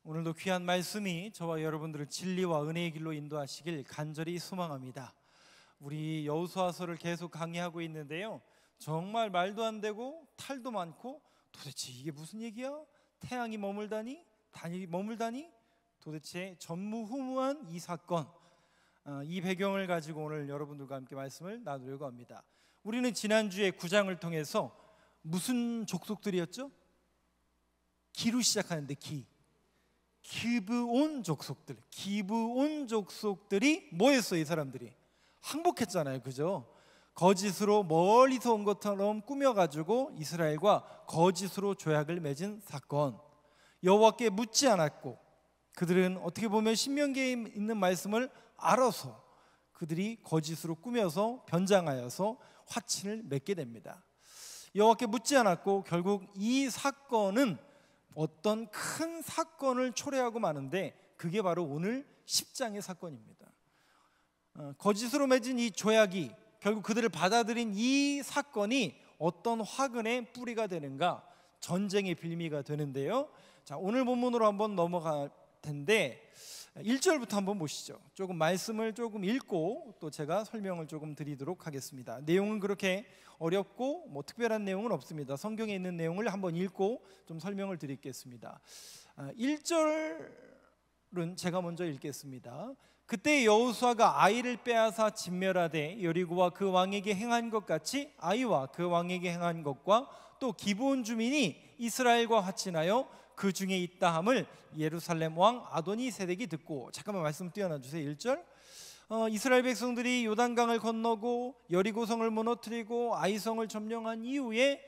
오늘도 귀한 말씀이 저와 여러분들을 진리와 은혜의 길로 인도하시길 간절히 소망합니다. 우리 여호수아서를 계속 강의하고 있는데요, 정말 말도 안 되고 탈도 많고 도대체 이게 무슨 얘기야? 태양이 머물다니? 단이 머물다니? 도대체 전무후무한 이 사건, 이 배경을 가지고 오늘 여러분들과 함께 말씀을 나누려고 합니다. 우리는 지난주에 9장을 통해서 무슨 족속들이었죠? 기로 시작하는데 기브온 족속들이 뭐했어요? 이 사람들이 항복했잖아요, 그죠? 거짓으로 멀리서 온 것처럼 꾸며가지고 이스라엘과 거짓으로 조약을 맺은 사건, 여호와께 묻지 않았고 그들은 어떻게 보면 신명기에 있는 말씀을 알아서 그들이 거짓으로 꾸며서 변장하여서 화친을 맺게 됩니다. 여호와께 묻지 않았고 결국 이 사건은 어떤 큰 사건을 초래하고 마는데 그게 바로 오늘 10장의 사건입니다. 거짓으로 맺은 이 조약이 결국 그들을 받아들인 이 사건이 어떤 화근의 뿌리가 되는가, 전쟁의 빌미가 되는데요. 자, 오늘 본문으로 한번 넘어갈 텐데 1절부터 한번 보시죠. 조금 말씀을 조금 읽고 또 제가 설명을 조금 드리도록 하겠습니다. 내용은 그렇게 어렵고 특별한 내용은 없습니다. 성경에 있는 내용을 한번 읽고 좀 설명을 드리겠습니다. 1절은 제가 먼저 읽겠습니다. 그때 여호수아가 아이를 빼앗아 진멸하되 여리고와 그 왕에게 행한 것 같이 아이와 그 왕에게 행한 것과 또 기브온 주민이 이스라엘과 화친하여 그 중에 있다 함을 예루살렘 왕 아도니세덱이 듣고, 잠깐만 말씀 띄어놔 주세요. 1절. 이스라엘 백성들이 요단강을 건너고 여리고성을 무너뜨리고 아이성을 점령한 이후에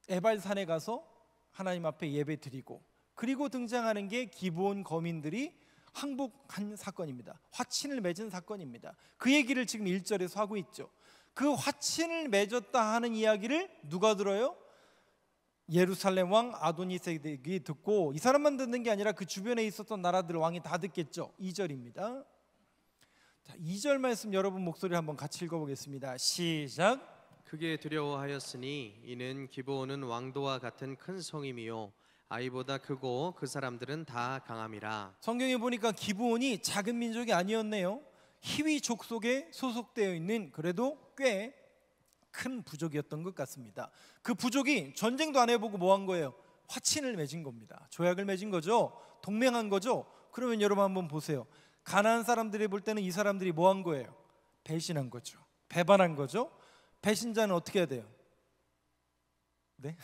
에발산에 가서 하나님 앞에 예배 드리고, 그리고 등장하는 게 기브온 거민들이 항복한 사건입니다. 화친을 맺은 사건입니다. 그 얘기를 지금 1절에서 하고 있죠. 그 화친을 맺었다 하는 이야기를 누가 들어요? 예루살렘 왕 아도니세덱이 듣고, 이 사람만 듣는 게 아니라 그 주변에 있었던 나라들 왕이 다 듣겠죠. 2절입니다. 자, 2절 말씀 여러분 목소리 한번 같이 읽어보겠습니다. 시작. 크게 두려워하였으니 이는 기브온은 왕도와 같은 큰 성임이요 아이보다 크고 그 사람들은 다 강함이라. 성경에 보니까 기브온이 작은 민족이 아니었네요. 히위 족속에 소속되어 있는 그래도 꽤 큰 부족이었던 것 같습니다. 그 부족이 전쟁도 안 해보고 뭐 한 거예요? 화친을 맺은 겁니다. 조약을 맺은 거죠. 동맹한 거죠. 그러면 여러분 한번 보세요. 가나안 사람들이 볼 때는 이 사람들이 뭐 한 거예요? 배신한 거죠. 배반한 거죠. 배신자는 어떻게 해야 돼요? 네?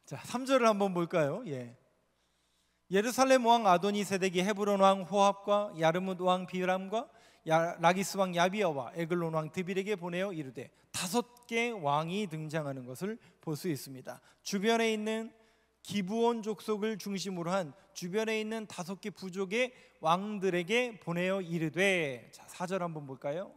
자, 3절을 한번 볼까요? 예루살렘 왕 아도니세덱이 헤브론 왕 호합과 야르뭇 왕 비람과 라기스 왕 야비아와 에글론 왕 드빌에게 보내어 이르되, 5개 왕이 등장하는 것을 볼 수 있습니다. 주변에 있는 기브온 족속을 중심으로 한 주변에 있는 5개 부족의 왕들에게 보내어 이르되. 자, 4절 한번 볼까요?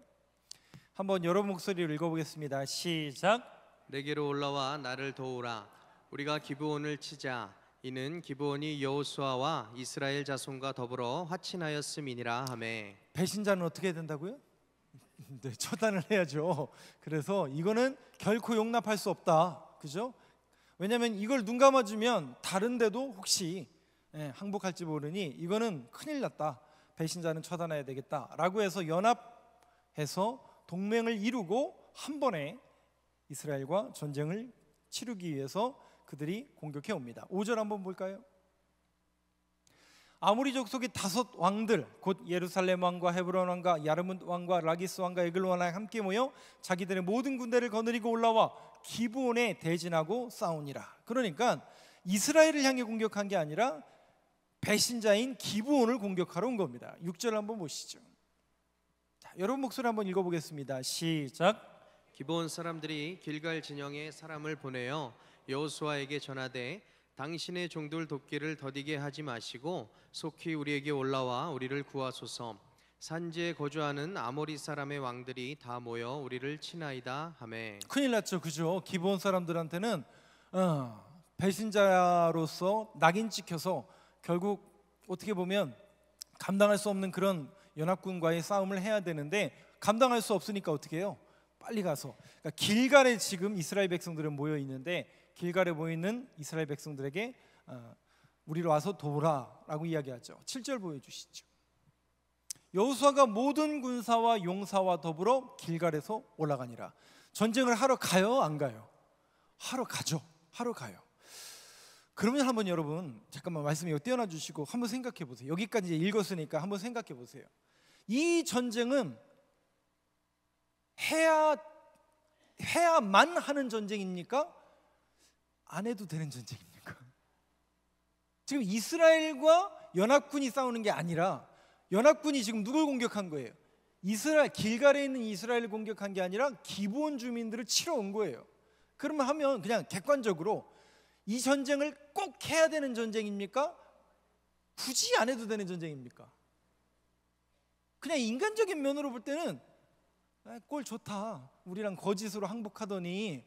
한번 여러분 목소리로 읽어보겠습니다. 시작. 내게로 올라와 나를 도우라. 우리가 기브온을 치자. 이는 기브온이 여호수아와 이스라엘 자손과 더불어 화친하였음이니라 하매. 배신자는 어떻게 해야 된다고요? 네, 처단을 해야죠. 그래서 이거는 결코 용납할 수 없다, 그죠? 왜냐하면 이걸 눈 감아주면 다른 데도 혹시 항복할지 모르니 이거는 큰일 났다, 배신자는 처단해야 되겠다라고 해서 연합해서 동맹을 이루고 한 번에 이스라엘과 전쟁을 치르기 위해서 그들이 공격해 옵니다. 5절 한번 볼까요? 아모리 족속의 5 왕들 곧 예루살렘 왕과 헤브론 왕과 야르뭇 왕과 라기스 왕과 에글론 왕이 함께 모여 자기들의 모든 군대를 거느리고 올라와 기브온에 대진하고 싸우니라. 그러니까 이스라엘을 향해 공격한 게 아니라 배신자인 기브온을 공격하러 온 겁니다. 6절 한번 보시죠. 자, 여러분 목소리 한번 읽어보겠습니다. 시작. 기브온 사람들이 길갈 진영에 사람을 보내어 여호수아에게 전하되 당신의 종들 돕기를 더디게 하지 마시고 속히 우리에게 올라와 우리를 구하소서. 산지에 거주하는 아모리 사람의 왕들이 다 모여 우리를 치나이다 하매. 큰일 났죠, 그죠? 기브온 사람들한테는 배신자로서 낙인 찍혀서 결국 어떻게 보면 감당할 수 없는 그런 연합군과의 싸움을 해야 되는데 감당할 수 없으니까 어떻게 해요? 빨리 가서. 그러니까 길갈에 지금 이스라엘 백성들은 모여 있는데 길갈에 모이는 이스라엘 백성들에게 우리로 와서 도우라라고 이야기하죠. 7절 보여주시죠. 여호수아가 모든 군사와 용사와 더불어 길갈에서 올라가니라. 전쟁을 하러 가요, 안 가요? 하러 가죠. 하러 가요. 그러면 한번 여러분 잠깐만 말씀 이거 떼어놔 주시고 한번 생각해 보세요. 여기까지 이제 읽었으니까 한번 생각해 보세요. 이 전쟁은 해야만 하는 전쟁입니까? 안 해도 되는 전쟁입니까? 지금 이스라엘과 연합군이 싸우는 게 아니라 연합군이 지금 누굴 공격한 거예요? 길갈에 있는 이스라엘을 공격한 게 아니라 기브온 주민들을 치러 온 거예요. 그러면 하면 그냥 객관적으로 이 전쟁을 꼭 해야 되는 전쟁입니까? 굳이 안 해도 되는 전쟁입니까? 그냥 인간적인 면으로 볼 때는 꼴 좋다. 우리랑 거짓으로 항복하더니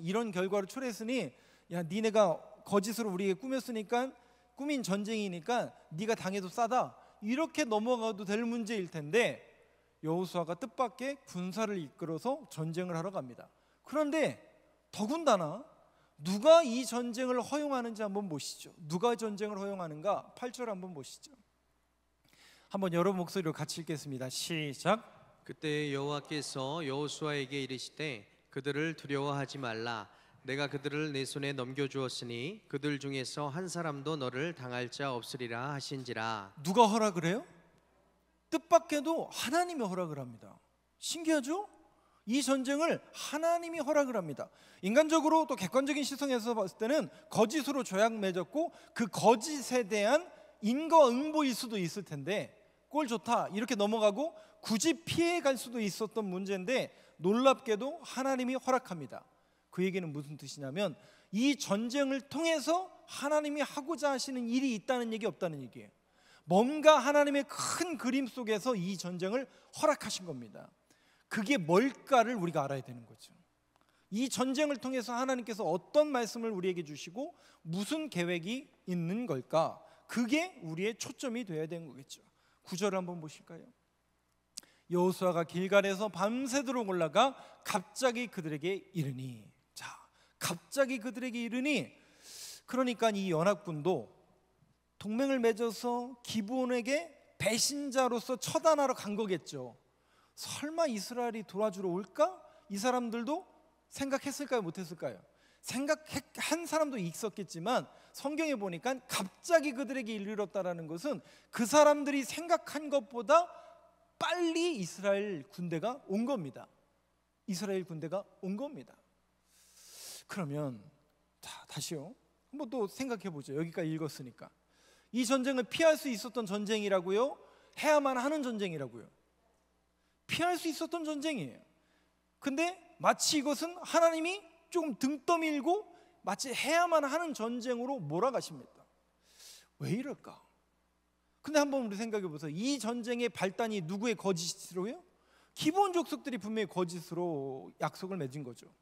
이런 결과를 초래했으니 야 니네가 거짓으로 우리에게 꾸몄으니까 꾸민 전쟁이니까 네가 당해도 싸다. 이렇게 넘어가도 될 문제일 텐데 여호수아가 뜻밖의 군사를 이끌어서 전쟁을 하러 갑니다. 그런데 더군다나 누가 이 전쟁을 허용하는지 한번 보시죠. 누가 전쟁을 허용하는가? 8절 한번 보시죠. 한번 여러 목소리로 같이 읽겠습니다. 시작. 그때 여호와께서 여호수아에게 이르시되 그들을 두려워하지 말라. 내가 그들을 내 손에 넘겨주었으니 그들 중에서 한 사람도 너를 당할 자 없으리라 하신지라. 누가 허락을 해요? 뜻밖에도 하나님이 허락을 합니다. 신기하죠? 이 전쟁을 하나님이 허락을 합니다. 인간적으로 또 객관적인 시선에서 봤을 때는 거짓으로 조약 맺었고 그 거짓에 대한 인과응보일 수도 있을 텐데 꼴 좋다 이렇게 넘어가고 굳이 피해갈 수도 있었던 문제인데 놀랍게도 하나님이 허락합니다. 그 얘기는 무슨 뜻이냐면 이 전쟁을 통해서 하나님이 하고자 하시는 일이 있다는 얘기 없다는 얘기예요. 뭔가 하나님의 큰 그림 속에서 이 전쟁을 허락하신 겁니다. 그게 뭘까를 우리가 알아야 되는 거죠. 이 전쟁을 통해서 하나님께서 어떤 말씀을 우리에게 주시고 무슨 계획이 있는 걸까? 그게 우리의 초점이 되어야 되는 거겠죠. 9절 한번 보실까요? 여호수아가 길갈에서 밤새도록 올라가 갑자기 그들에게 이르니. 자, 갑자기 그들에게 이르니 그러니까 이 연합군도 동맹을 맺어서 기브온에게 배신자로서 처단하러 간 거겠죠. 설마 이스라엘이 도와주러 올까? 이 사람들도 생각했을까요? 못했을까요? 생각한 사람도 있었겠지만 성경에 보니까 갑자기 그들에게 이르렀다라는 것은 그 사람들이 생각한 것보다 빨리 이스라엘 군대가 온 겁니다. 이스라엘 군대가 온 겁니다. 그러면 자, 다시요. 한번 또 생각해 보죠. 여기까지 읽었으니까. 이 전쟁을 피할 수 있었던 전쟁이라고요? 해야만 하는 전쟁이라고요? 피할 수 있었던 전쟁이에요. 근데 마치 이것은 하나님이 조금 등 떠밀고 마치 해야만 하는 전쟁으로 몰아가십니다. 왜 이럴까? 근데 한번 우리 생각해 보세요. 이 전쟁의 발단이 누구의 거짓으로요? 기브온 족속들이 분명히 거짓으로 약속을 맺은 거죠.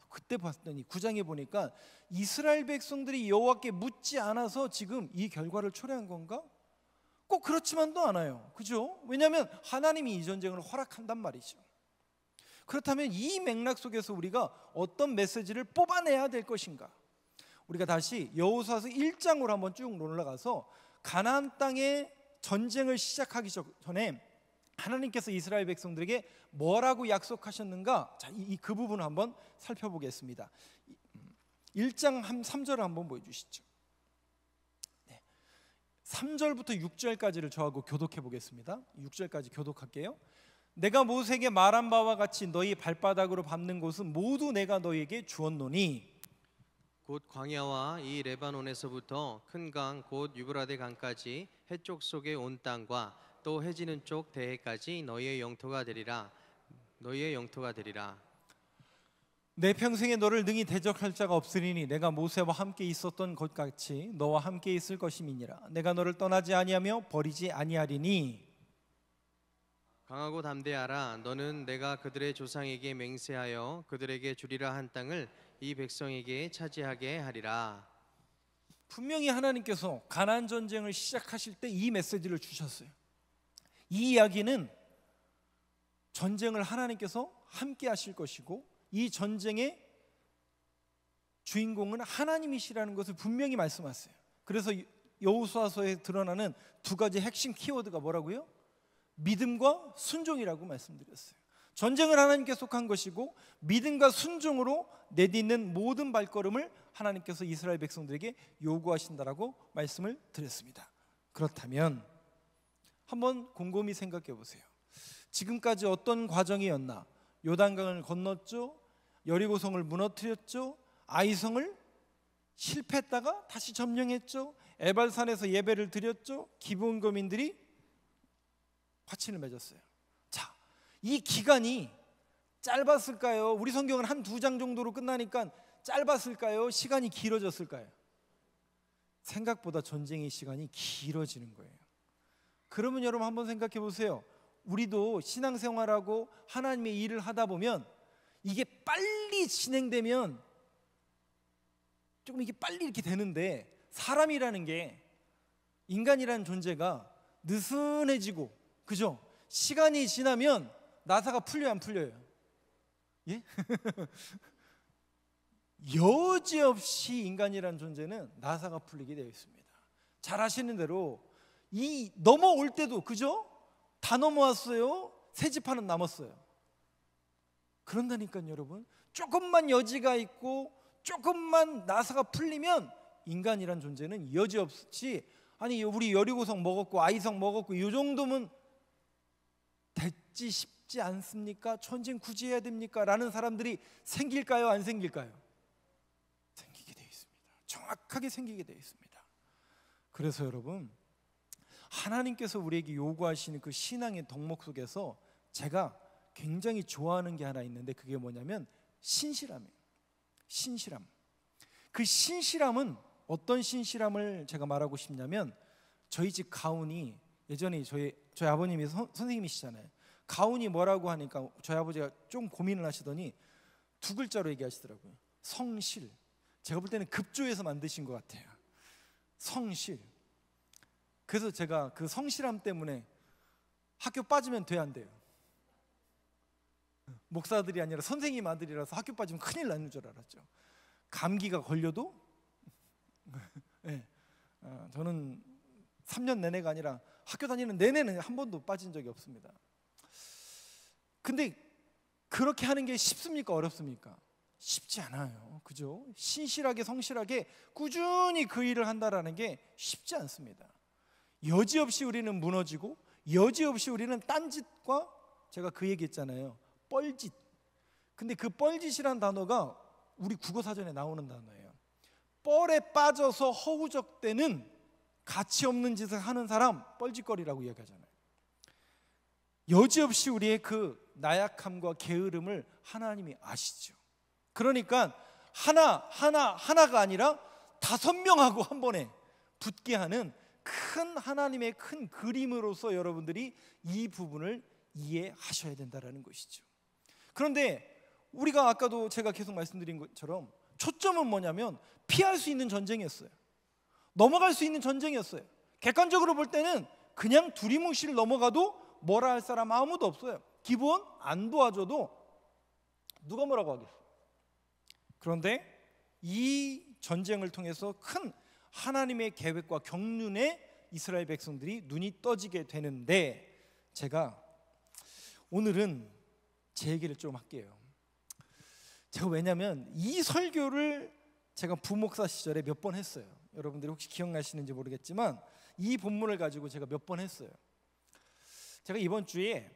그때 봤더니 9장에 보니까 이스라엘 백성들이 여호와께 묻지 않아서 지금 이 결과를 초래한 건가? 꼭 그렇지만도 않아요. 그죠? 왜냐하면 하나님이 이 전쟁을 허락한단 말이죠. 그렇다면 이 맥락 속에서 우리가 어떤 메시지를 뽑아내야 될 것인가? 우리가 다시 여호수아서 1장으로 한번 쭉 올라가서 가나안 땅에 전쟁을 시작하기 전에 하나님께서 이스라엘 백성들에게 뭐라고 약속하셨는가? 자, 그 부분을 한번 살펴보겠습니다. 1장 3절을 한번 보여주시죠. 3절부터 6절까지를 저하고 교독해 보겠습니다. 6절까지 교독할게요. 내가 모세에게 말한 바와 같이 너희 발바닥으로 밟는 곳은 모두 내가 너희에게 주었노니 곧 광야와 이 레바논에서부터 큰 강 곧 유브라데 강까지 해쪽 속의 온 땅과 또 해지는 쪽 대해까지 너희의 영토가 되리라. 너희의 영토가 되리라. 내 평생에 너를 능히 대적할 자가 없으리니 내가 모세와 함께 있었던 것 같이 너와 함께 있을 것임이니라. 내가 너를 떠나지 아니하며 버리지 아니하리니. 강하고 담대하라. 너는 내가 그들의 조상에게 맹세하여 그들에게 주리라 한 땅을 이 백성에게 차지하게 하리라. 분명히 하나님께서 가나안 전쟁을 시작하실 때 이 메시지를 주셨어요. 이 이야기는 전쟁을 하나님께서 함께 하실 것이고 이 전쟁의 주인공은 하나님이시라는 것을 분명히 말씀하세요. 그래서 여호수아서에 드러나는 두 가지 핵심 키워드가 뭐라고요? 믿음과 순종이라고 말씀드렸어요. 전쟁을 하나님께 속한 것이고 믿음과 순종으로 내딛는 모든 발걸음을 하나님께서 이스라엘 백성들에게 요구하신다라고 말씀을 드렸습니다. 그렇다면 한번 곰곰이 생각해 보세요. 지금까지 어떤 과정이었나? 요단강을 건넜죠. 여리고성을 무너뜨렸죠. 아이성을 실패했다가 다시 점령했죠. 에발산에서 예배를 드렸죠. 기브온 거민들이 화친을 맺었어요. 자, 이 기간이 짧았을까요? 우리 성경은 한 2장 정도로 끝나니까 짧았을까요? 시간이 길어졌을까요? 생각보다 전쟁의 시간이 길어지는 거예요. 그러면 여러분 한번 생각해 보세요. 우리도 신앙생활하고 하나님의 일을 하다 보면 이게 빨리 진행되면 조금 이게 빨리 이렇게 되는데, 사람이라는 게, 인간이라는 존재가 느슨해지고, 그죠? 시간이 지나면 나사가 풀려요, 안 풀려요? 예? 여지없이 인간이라는 존재는 나사가 풀리게 되어 있습니다. 잘 아시는 대로 이 넘어올 때도, 그죠? 다 넘어왔어요. 새 지파는 남았어요. 그런다니까요, 여러분. 조금만 여지가 있고 조금만 나사가 풀리면 인간이란 존재는 여지없이, 아니 우리 여리고성 먹었고 아이성 먹었고 이 정도면 됐지 싶지 않습니까? 전쟁 굳이 해야 됩니까? 라는 사람들이 생길까요? 안 생길까요? 생기게 되어 있습니다. 정확하게 생기게 되어 있습니다. 그래서 여러분, 하나님께서 우리에게 요구하시는 그 신앙의 덕목 속에서 제가 굉장히 좋아하는 게 하나 있는데, 그게 뭐냐면 신실함이에요. 신실함. 그 신실함은 어떤 신실함을 제가 말하고 싶냐면, 저희 집 가훈이, 예전에 저희 아버님이 선생님이시잖아요. 가훈이 뭐라고 하니까 저희 아버지가 좀 고민을 하시더니 두 글자로 얘기하시더라고요. 성실. 제가 볼 때는 급조해서 만드신 것 같아요. 성실. 그래서 제가 그 성실함 때문에 학교 빠지면 돼, 안 돼요? 목사들이 아니라 선생님 아들이라서 학교 빠지면 큰일 나는 줄 알았죠. 감기가 걸려도 네. 저는 3년 내내가 아니라 학교 다니는 내내는 한 번도 빠진 적이 없습니다. 근데 그렇게 하는 게 쉽습니까? 어렵습니까? 쉽지 않아요. 그죠? 신실하게 성실하게 꾸준히 그 일을 한다라는 게 쉽지 않습니다. 여지없이 우리는 무너지고 여지없이 우리는 딴짓과, 제가 그 얘기 했잖아요. 뻘짓. 근데 그 뻘짓이란 단어가 우리 국어사전에 나오는 단어예요. 뻘에 빠져서 허우적대는 가치 없는 짓을 하는 사람, 뻘짓거리라고 이야기하잖아요. 여지없이 우리의 그 나약함과 게으름을 하나님이 아시죠. 그러니까 하나가 아니라 5명하고 한 번에 붙게 하는 큰 하나님의 큰 그림으로서 여러분들이 이 부분을 이해하셔야 된다는 것이죠. 그런데 우리가 아까도 제가 계속 말씀드린 것처럼 초점은 뭐냐면 피할 수 있는 전쟁이었어요. 넘어갈 수 있는 전쟁이었어요. 객관적으로 볼 때는 그냥 두리뭉실 넘어가도 뭐라 할 사람 아무도 없어요. 기본 안 도와줘도 누가 뭐라고 하겠어요. 그런데 이 전쟁을 통해서 큰 하나님의 계획과 경륜에 이스라엘 백성들이 눈이 떠지게 되는데, 제가 오늘은 제 얘기를 좀 할게요. 제가 왜냐하면 이 설교를 제가 부목사 시절에 몇 번 했어요. 여러분들이 혹시 기억나시는지 모르겠지만 이 본문을 가지고 제가 몇 번 했어요. 제가 이번 주에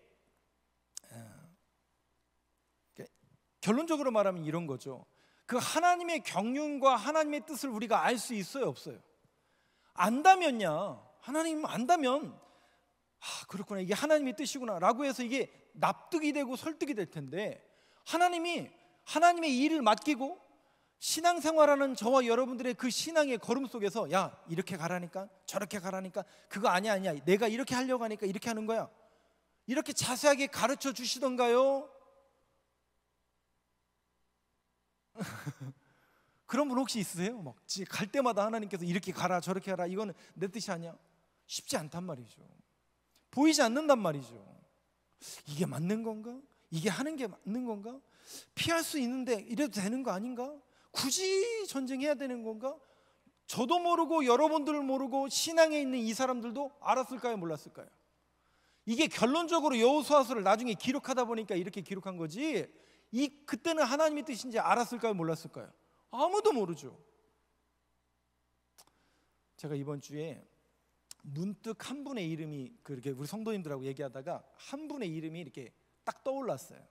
결론적으로 말하면 이런 거죠. 그 하나님의 경륜과 하나님의 뜻을 우리가 알 수 있어요, 없어요? 안다면야, 하나님 안다면 그렇구나, 이게 하나님의 뜻이구나 라고 해서 이게 납득이 되고 설득이 될 텐데, 하나님이 하나님의 일을 맡기고 신앙생활하는 저와 여러분들의 그 신앙의 걸음 속에서, 야 이렇게 가라니까 저렇게 가라니까, 그거 아니야 내가 이렇게 하려고 하니까 이렇게 하는 거야, 이렇게 자세하게 가르쳐 주시던가요? 그런 분 혹시 있으세요? 막 갈 때마다 하나님께서 이렇게 가라 저렇게 하라, 이거는 내 뜻이 아니야. 쉽지 않단 말이죠. 보이지 않는단 말이죠. 이게 맞는 건가? 이게 하는 게 맞는 건가? 피할 수 있는데 이래도 되는 거 아닌가? 굳이 전쟁해야 되는 건가? 저도 모르고 여러분들 모르고 신앙에 있는 이 사람들도 알았을까요? 몰랐을까요? 이게 결론적으로 여호수아서를 나중에 기록하다 보니까 이렇게 기록한 거지, 그때는 하나님의 뜻인지 알았을까요? 몰랐을까요? 아무도 모르죠. 제가 이번 주에 문득 한 분의 이름이, 그렇게 우리 성도님들하고 얘기하다가 한 분의 이름이 이렇게 딱 떠올랐어요.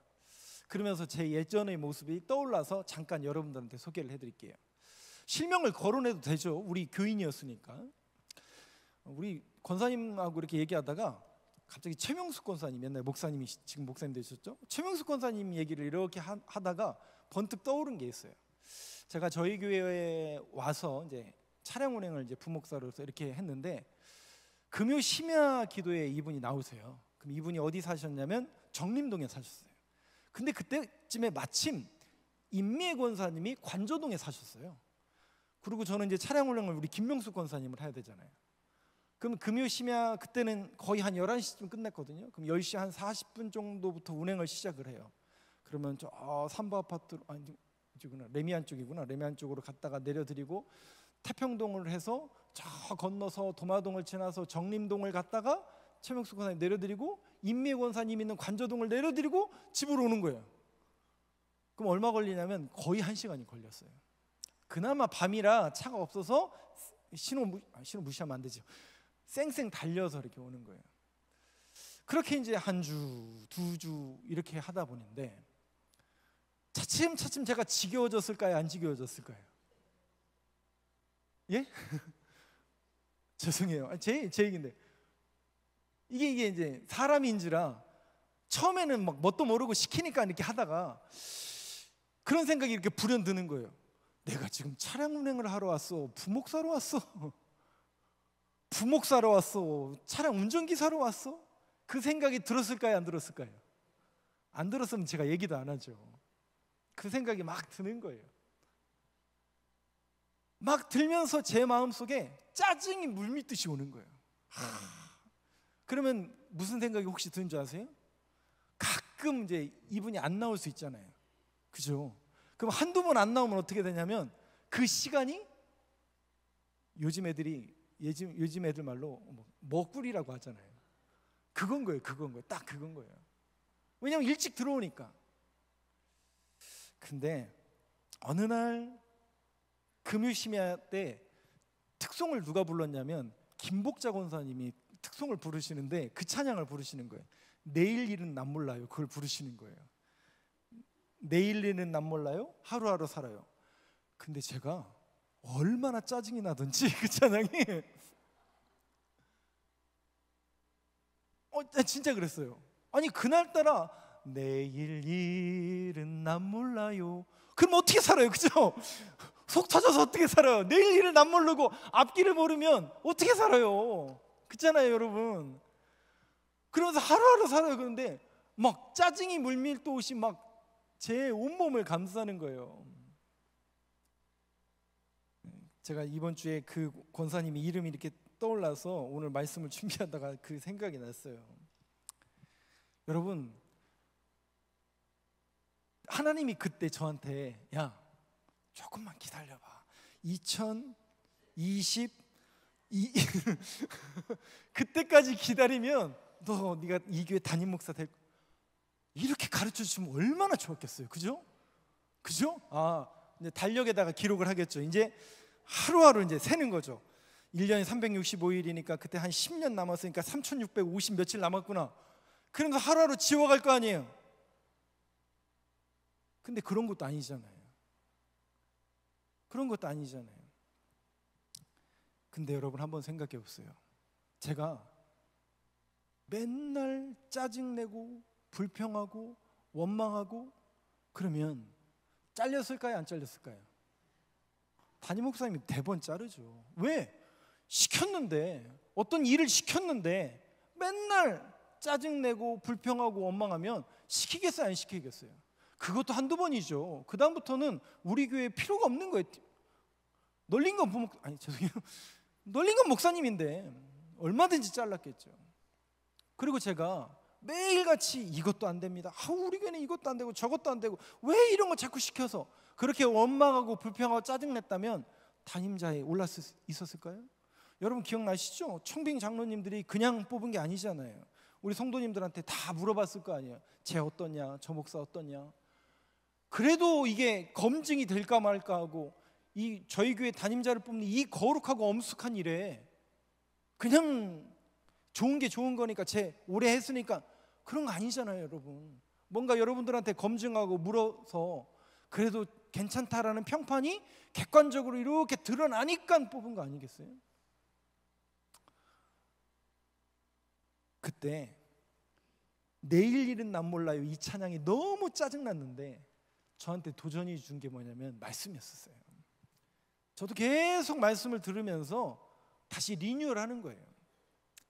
그러면서 제 예전의 모습이 떠올라서 잠깐 여러분들한테 소개를 해드릴게요. 실명을 거론해도 되죠. 우리 교인이었으니까. 우리 권사님하고 이렇게 얘기하다가 갑자기 최명숙 권사님, 옛날 목사님이 지금 목사님 되셨죠? 최명숙 권사님 얘기를 이렇게 하다가 번뜩 떠오른 게 있어요. 제가 저희 교회에 와서 이제 차량 운행을 이제 부목사로서 이렇게 했는데, 금요 심야 기도에 이분이 나오세요. 그럼 이분이 어디 사셨냐면 정림동에 사셨어요. 근데 그때쯤에 마침 임미애 권사님이 관저동에 사셨어요. 그리고 저는 이제 차량 운행을 우리 김명숙 권사님을 해야 되잖아요. 그럼 금요 심야, 그때는 거의 한 11시쯤 끝냈거든요. 그럼 10시 한 40분 정도부터 운행을 시작을 해요. 그러면 저 삼바 아파트로, 이쪽구나, 레미안 쪽이구나. 레미안 쪽으로 갔다가 내려드리고 태평동을 해서 저 건너서 도마동을 지나서 정림동을 갔다가 최명숙 권사님 내려드리고 임미애 권사님 있는 관저동을 내려드리고 집으로 오는 거예요. 그럼 얼마 걸리냐면 거의 1시간이 걸렸어요. 그나마 밤이라 차가 없어서 신호 무시하면 안 되죠. 쌩쌩 달려서 이렇게 오는 거예요. 그렇게 이제 한 주, 두 주 이렇게 하다 보는데 차츰 제가 지겨워졌을까요? 안 지겨워졌을까요? 예? 죄송해요. 제 얘기인데 이게 이제 사람인지라 처음에는 막 뭣도 모르고 시키니까 이렇게 하다가 그런 생각이 이렇게 불현드는 거예요. 내가 지금 차량 운행을 하러 왔어? 부목사로 왔어? 부목사로 왔어? 차량 운전기사로 왔어? 그 생각이 들었을까요? 안 들었을까요? 안 들었으면 제가 얘기도 안 하죠. 그 생각이 막 드는 거예요. 막 들면서 제 마음속에 짜증이 물밀듯이 오는 거예요. 그러면 무슨 생각이 혹시 드는 줄 아세요? 가끔 이제 이분이 안 나올 수 있잖아요. 그죠? 그럼 한두 번 안 나오면 어떻게 되냐면 그 시간이 요즘 애들 말로 먹구리라고 하잖아요. 그건 거예요. 딱 그건 거예요. 왜냐하면 일찍 들어오니까. 근데 어느 날 금요심야 때 특송을 누가 불렀냐면 김복자 권사님이 특송을 부르시는데 그 찬양을 부르시는 거예요. 내일 일은 남 몰라요. 그걸 부르시는 거예요. 내일 일은 남 몰라요. 하루하루 살아요. 근데 제가 얼마나 짜증이 나던지 그 찬양이 진짜 그랬어요. 아니 그날따라 내일 일은 남 몰라요. 그럼 어떻게 살아요? 그죠? 속 터져서 어떻게 살아요? 내일 일을 남 모르고 앞길을 모르면 어떻게 살아요? 그렇잖아요, 여러분. 그러면서 하루하루 살아요. 그런데 막 짜증이 물밀듯이 막 제 온몸을 감싸는 거예요. 제가 이번 주에 그 권사님의 이름이 이렇게 떠올라서 오늘 말씀을 준비하다가 그 생각이 났어요. 여러분, 하나님이 그때 저한테 야, 조금만 기다려봐. 2022 그때까지 기다리면 네가 이 교회 담임 목사 될 거야. 이렇게 가르쳐 주시면 얼마나 좋았겠어요. 그죠? 이제 달력에다가 기록을 하겠죠. 이제 하루하루 이제 세는 거죠. 1년에 365일이니까 그때 한 10년 남았으니까 3650 며칠 남았구나. 그러면서 하루하루 지워갈 거 아니에요. 근데 그런 것도 아니잖아요. 근데 여러분 한번 생각해 보세요. 제가 맨날 짜증내고 불평하고 원망하고 그러면 잘렸을까요? 안 잘렸을까요? 담임 목사님이 대번 자르죠. 왜? 시켰는데, 어떤 일을 시켰는데 맨날 짜증내고 불평하고 원망하면 시키겠어요? 안 시키겠어요? 그것도 한두 번이죠. 그 다음부터는 우리 교회에 필요가 없는 거예요. 널린 건 널린 건 목사님인데 얼마든지 잘랐겠죠. 그리고 제가 매일같이 이것도 안 됩니다. 우리 교회는 이것도 안 되고 저것도 안 되고 왜 이런 거 자꾸 시켜서 그렇게 원망하고 불평하고 짜증냈다면 담임자에 있었을까요? 여러분 기억나시죠? 청빙 장로님들이 그냥 뽑은 게 아니잖아요. 우리 성도님들한테 다 물어봤을 거 아니에요. 쟤 어떠냐, 저 목사 어떠냐. 그래도 이게 검증이 될까 말까 하고 이 저희 교회 담임자를 뽑는 이 거룩하고 엄숙한 일에 그냥 좋은 게 좋은 거니까 쟤 오래 했으니까 그런 거 아니잖아요, 여러분. 뭔가 여러분들한테 검증하고 물어서 그래도 괜찮다라는 평판이 객관적으로 이렇게 드러나니까 뽑은 거 아니겠어요? 그때 내일 일은 난 몰라요 이 찬양이 너무 짜증났는데 저한테 도전이 준 게 뭐냐면 말씀이었어요. 저도 계속 말씀을 들으면서 다시 리뉴얼 하는 거예요.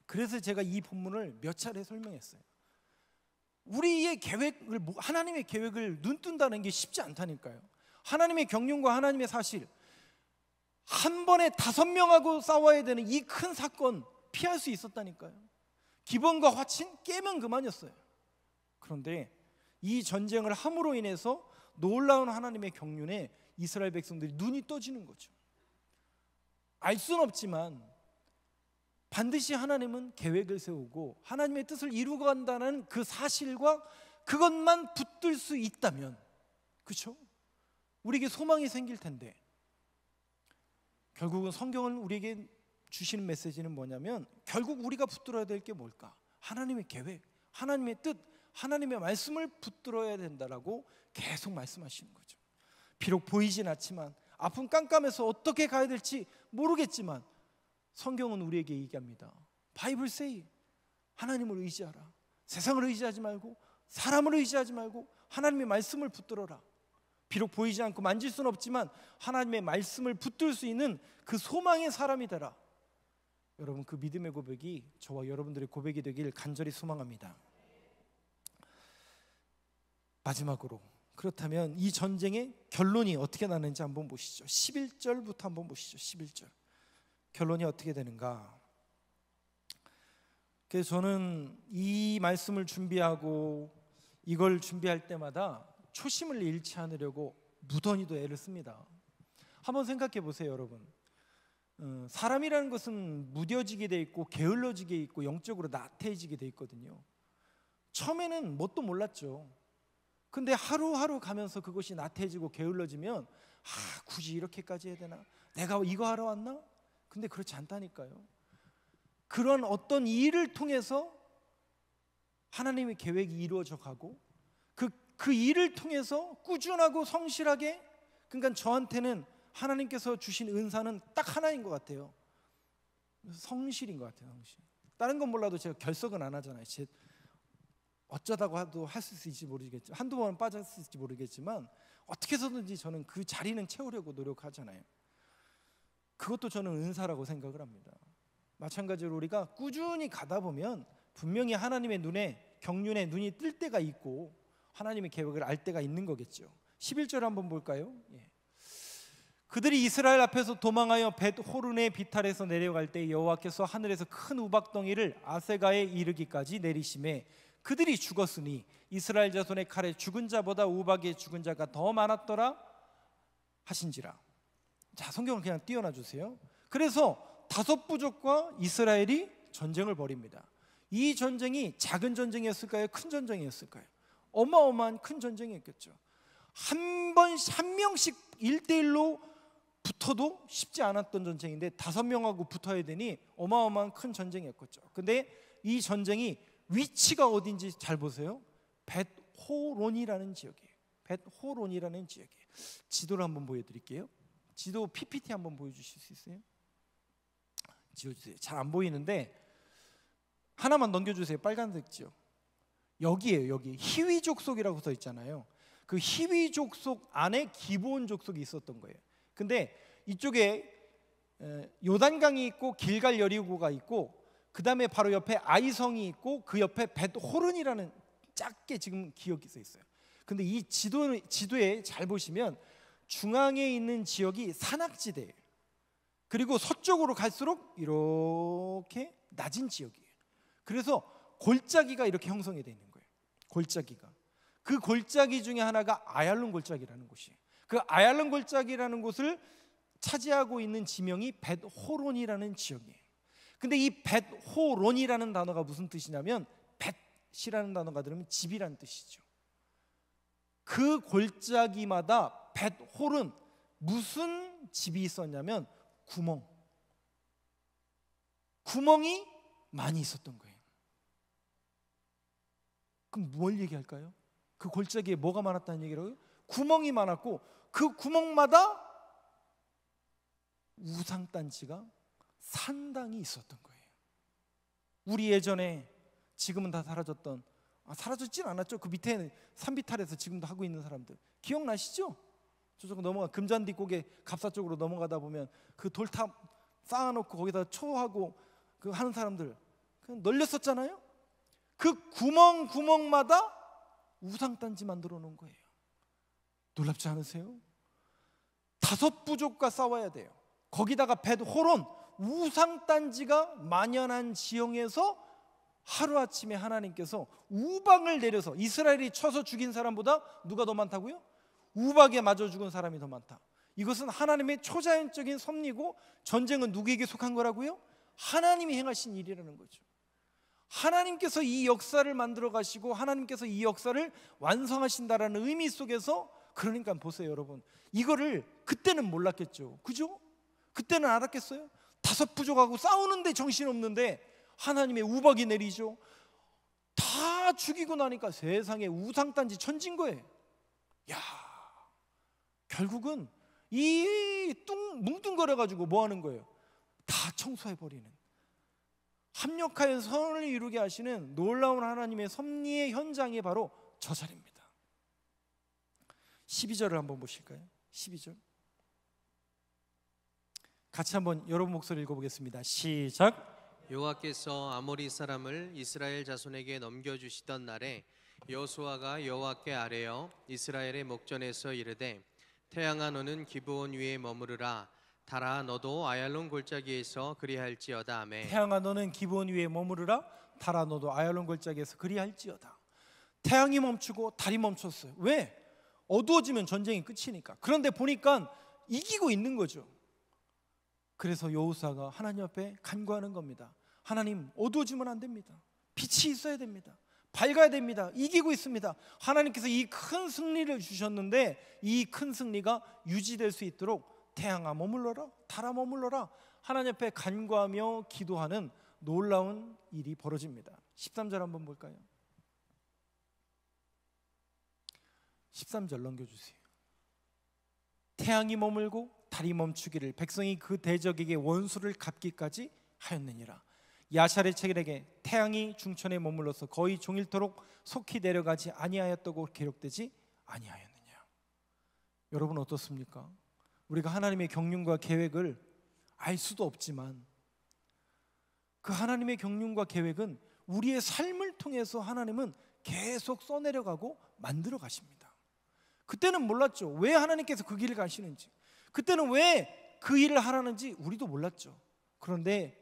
그래서 제가 이 본문을 몇 차례 설명했어요. 우리의 계획을, 하나님의 계획을 눈뜬다는 게 쉽지 않다니까요. 하나님의 경륜과 하나님의 사실, 한 번에 5명하고 싸워야 되는 이 큰 사건 피할 수 있었다니까요. 기본과 화친 깨면 그만이었어요. 그런데 이 전쟁을 함으로 인해서 놀라운 하나님의 경륜에 이스라엘 백성들이 눈이 떠지는 거죠. 알 수는 없지만 반드시 하나님은 계획을 세우고 하나님의 뜻을 이루고 간다는 그 사실과 그것만 붙들 수 있다면, 그렇죠? 우리에게 소망이 생길 텐데, 결국은 성경은 우리에게 주시는 메시지는 뭐냐면 결국 우리가 붙들어야 될 게 뭘까? 하나님의 계획, 하나님의 뜻, 하나님의 말씀을 붙들어야 된다라고 계속 말씀하시는 거죠. 비록 보이진 않지만, 앞은 깜깜해서 어떻게 가야 될지 모르겠지만 성경은 우리에게 얘기합니다. 바이블 세이, 하나님을 의지하라. 세상을 의지하지 말고, 사람을 의지하지 말고 하나님의 말씀을 붙들어라. 비록 보이지 않고 만질 수는 없지만 하나님의 말씀을 붙들 수 있는 그 소망의 사람이 되라. 여러분, 그 믿음의 고백이 저와 여러분들의 고백이 되길 간절히 소망합니다. 마지막으로, 그렇다면 이 전쟁의 결론이 어떻게 나는지 한번 보시죠. 11절부터 한번 보시죠. 11절 결론이 어떻게 되는가. 그래서 저는 이 말씀을 준비하고 이걸 준비할 때마다 초심을 잃지 않으려고 무던히도 애를 씁니다. 한번 생각해 보세요, 여러분. 사람이라는 것은 무뎌지게 돼 있고 게을러지게 있고 영적으로 나태해지게 돼 있거든요. 처음에는 뭣도 몰랐죠. 근데 하루하루 가면서 그것이 나태해지고 게을러지면 굳이 이렇게까지 해야 되나? 내가 이거 하러 왔나? 근데 그렇지 않다니까요. 그런 어떤 일을 통해서 하나님의 계획이 이루어져 가고 그 일을 통해서 꾸준하고 성실하게, 그러니까 저한테는 하나님께서 주신 은사는 딱 하나인 것 같아요. 성실인 것 같아요. 성실. 다른 건 몰라도 제가 결석은 안 하잖아요. 어쩌다가 해도 할 수 있을지 모르겠지만, 한두 번 빠졌을지 모르겠지만 어떻게 해서든지 저는 그 자리는 채우려고 노력하잖아요. 그것도 저는 은사라고 생각을 합니다. 마찬가지로 우리가 꾸준히 가다 보면 분명히 하나님의 눈에, 경륜에 눈이 뜰 때가 있고 하나님의 계획을 알 때가 있는 거겠죠. 11절 한번 볼까요? 그들이 이스라엘 앞에서 도망하여 벳호른의 비탈에서 내려갈 때 여호와께서 하늘에서 큰 우박덩이를 아세가에 이르기까지 내리심에 그들이 죽었으니 이스라엘 자손의 칼에 죽은 자보다 우박에 죽은 자가 더 많았더라 하신지라. 자, 성경을 그냥 띄워놔 주세요. 그래서 5부족과 이스라엘이 전쟁을 벌입니다. 이 전쟁이 작은 전쟁이었을까요? 큰 전쟁이었을까요? 어마어마한 큰 전쟁이었겠죠. 한 명씩 1대1로 붙어도 쉽지 않았던 전쟁인데 5명하고 붙어야 되니 어마어마한 큰 전쟁이었겠죠. 근데 이 전쟁이 위치가 어딘지 잘 보세요. 벳호론이라는 지역이에요. 벳호론이라는 지역이에요. 지도를 한번 보여드릴게요. 지도 PPT 한번 보여주실 수 있어요? 지워주세요. 잘 안 보이는데 하나만 넘겨주세요. 빨간색 지역. 여기에요. 여기 히위 족속이라고 써 있잖아요. 그 히위 족속 안에 기브온 족속이 있었던 거예요. 근데 이쪽에 요단강이 있고 길갈 여리고가 있고, 그 다음에 바로 옆에 아이성이 있고, 그 옆에 벳호른이라는 작게 지금 기억이 써 있어요. 근데 이 지도에 잘 보시면 중앙에 있는 지역이 산악지대예요. 그리고 서쪽으로 갈수록 이렇게 낮은 지역이에요. 그래서 골짜기가 이렇게 형성이 되어 있는 거예요. 골짜기가. 그 골짜기 중에 하나가 아얄론 골짜기라는 곳이에요. 그 아얄론 골짜기라는 곳을 차지하고 있는 지명이 벳호론이라는 지역이에요. 근데 이 벳호론이라는 단어가 무슨 뜻이냐면, 벳이라는 단어가 들으면 집이라는 뜻이죠. 그 골짜기마다 벳홀은 무슨 집이 있었냐면 구멍이 많이 있었던 거예요. 그럼 뭘 얘기할까요? 그 골짜기에 뭐가 많았다는 얘기라고요? 구멍이 많았고, 그 구멍마다 우상단지가 상당히 있었던 거예요. 우리 예전에, 지금은 다 사라졌던, 사라졌진 않았죠. 그 밑에 산비탈에서 지금도 하고 있는 사람들 기억나시죠? 저쪽 넘어가 금잔디 고개 갑사 쪽으로 넘어가다 보면 그 돌탑 쌓아놓고 거기다 초하고 그 하는 사람들 그냥 널렸었잖아요. 그 구멍마다 우상단지 만들어 놓은 거예요. 놀랍지 않으세요? 5부족과 싸워야 돼요. 거기다가 벳호론, 우상단지가 만연한 지형에서 하루아침에 하나님께서 우박을 내려서, 이스라엘이 쳐서 죽인 사람보다 누가 더 많다고요? 우박에 맞아 죽은 사람이 더 많다. 이것은 하나님의 초자연적인 섭리고, 전쟁은 누구에게 속한 거라고요? 하나님이 행하신 일이라는 거죠. 하나님께서 이 역사를 만들어 가시고 하나님께서 이 역사를 완성하신다라는 의미 속에서, 그러니까 보세요 여러분, 이거를 그때는 몰랐겠죠. 그죠? 그때는 알았겠어요? 5부족하고 싸우는데 정신없는데 하나님의 우박이 내리죠. 다 죽이고 나니까 세상에 우상단지 천진 거예요. 야, 결국은 이 뭉뚱거려가지고 뭐 하는 거예요? 다 청소해버리는, 합력하여 선을 이루게 하시는 놀라운 하나님의 섭리의 현장이 바로 저 자리입니다. 12절을 한번 보실까요? 12절 같이 한번 여러분 목소리 읽어보겠습니다. 시작. 여호와께서 아모리 사람을 이스라엘 자손에게 넘겨주시던 날에 여호수아가 여호와께 아뢰어 이스라엘의 목전에서 이르되, 태양아 너는 기브온 위에 머무르라. 달아 너도 아얄론 골짜기에서 그리할지어다. 아멘. 태양아 너는 기브온 위에 머무르라. 달아 너도 아얄론 골짜기에서 그리할지어다. 태양이 멈추고 달이 멈췄어요. 왜? 어두워지면 전쟁이 끝이니까. 그런데 보니까 이기고 있는 거죠. 그래서 여호수아가 하나님 앞에 간구하는 겁니다. 하나님, 어두워지면 안 됩니다. 빛이 있어야 됩니다. 밝아야 됩니다. 이기고 있습니다. 하나님께서 이 큰 승리를 주셨는데 이 큰 승리가 유지될 수 있도록 태양아 머물러라, 달아 머물러라, 하나님 앞에 간구하며 기도하는 놀라운 일이 벌어집니다. 13절 한번 볼까요? 13절 넘겨주세요. 태양이 머물고 달이 멈추기를 백성이 그 대적에게 원수를 갚기까지 하였느니라. 야샬의 책에게 태양이 중천에 머물러서 거의 종일토록 속히 내려가지 아니하였다고 기록되지 아니하였느냐. 여러분 어떻습니까? 우리가 하나님의 경륜과 계획을 알 수도 없지만 그 하나님의 경륜과 계획은 우리의 삶을 통해서 하나님은 계속 써내려가고 만들어 가십니다. 그때는 몰랐죠. 왜 하나님께서 그 길을 가시는지, 그때는 왜 그 일을 하라는지 우리도 몰랐죠. 그런데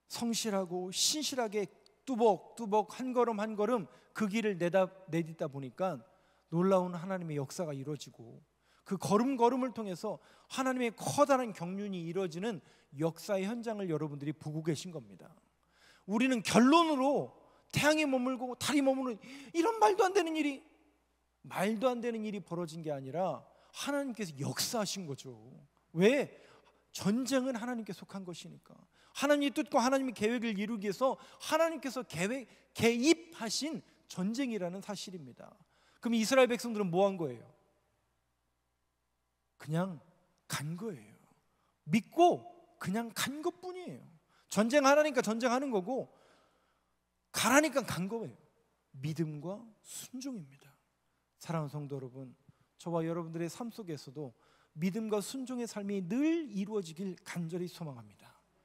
성실하고 신실하게 뚜벅뚜벅 한 걸음 한 걸음 그 길을 내딛다 보니까 놀라운 하나님의 역사가 이루어지고, 그 걸음걸음을 통해서 하나님의 커다란 경륜이 이루어지는 역사의 현장을 여러분들이 보고 계신 겁니다. 우리는 결론으로 태양이 머물고 달이 머무는 이런 말도 안 되는 일이 벌어진 게 아니라 하나님께서 역사하신 거죠. 왜? 전쟁은 하나님께 속한 것이니까. 하나님의 뜻과 하나님의 계획을 이루기 위해서 하나님께서 개입하신 전쟁이라는 사실입니다. 그럼 이스라엘 백성들은 뭐 한 거예요? 그냥 간 거예요. 믿고 그냥 간 것뿐이에요. 전쟁하라니까 전쟁하는 거고, 가라니까 간 거예요. 믿음과 순종입니다. 사랑하는 성도 여러분, 저와 여러분들의 삶 속에서도 믿음과 순종의 삶이 늘 이루어지길 간절히 소망합니다.